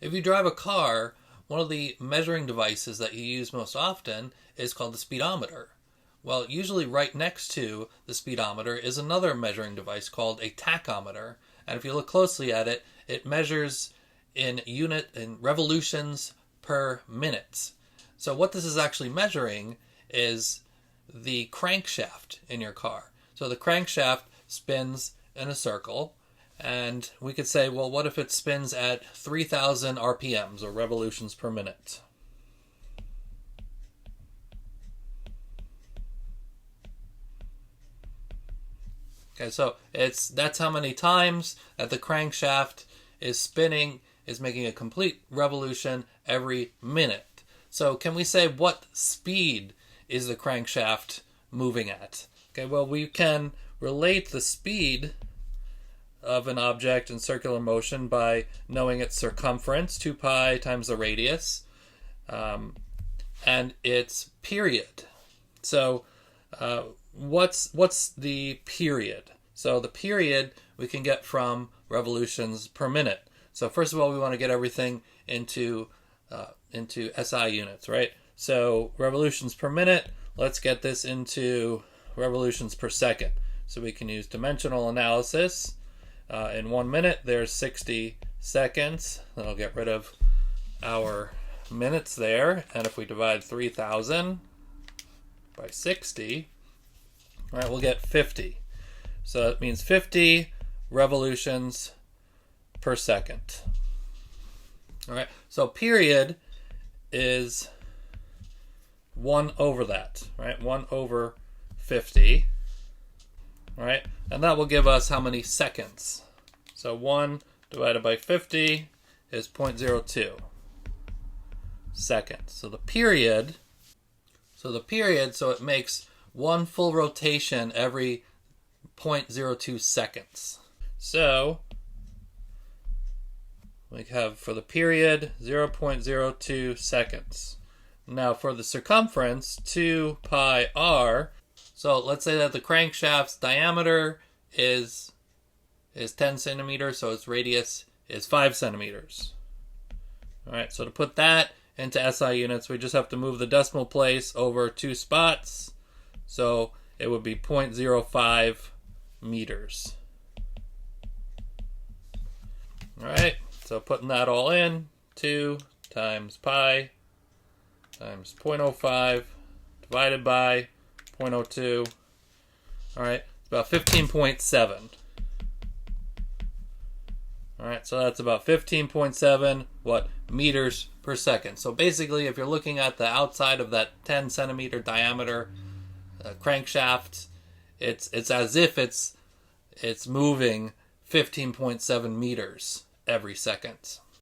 If you drive a car, one of the measuring devices that you use most often is called the speedometer. Well, usually right next to the speedometer is another measuring device called a tachometer. And if you look closely at it, it measures in revolutions per minute. So what this is actually measuring is the crankshaft in your car. So the crankshaft spins in a circle, and we could say, well, what if it spins at 3,000 RPMs, or revolutions per minute? Okay, so that's how many times that the crankshaft is spinning, is making a complete revolution every minute. So can we say what speed is the crankshaft moving at? Okay, well, we can relate the speed of an object in circular motion by knowing its circumference, 2 pi times the radius, and its period. So what's the period? So the period we can get from revolutions per minute. So first of all, we want to get everything into SI units, right? So revolutions per minute, let's get this into revolutions per second. So we can use dimensional analysis. In 1 minute, there's 60 seconds. That'll get rid of our minutes there. And if we divide 3,000 by 60, all right, we'll get 50. So that means 50 revolutions per second. All right, so period is 1 over that, right? 1 over 50. All right, and that will give us how many seconds? So 1 divided by 50 is 0.02 seconds. So the period, so it makes one full rotation every 0.02 seconds. So we have for the period 0.02 seconds. Now for the circumference, 2 pi r. So let's say that the crankshaft's diameter is 10 centimeters, so its radius is 5 centimeters. All right, so to put that into SI units, we just have to move the decimal place over 2 spots. So it would be 0.05 meters. All right, so putting that all in, 2 times pi times 0.05 divided by 0.02. All right, it's about 15.7. All right, so that's about 15.7 meters per second. So basically, if you're looking at the outside of that 10 centimeter diameter crankshaft, it's as if it's moving 15.7 meters every second.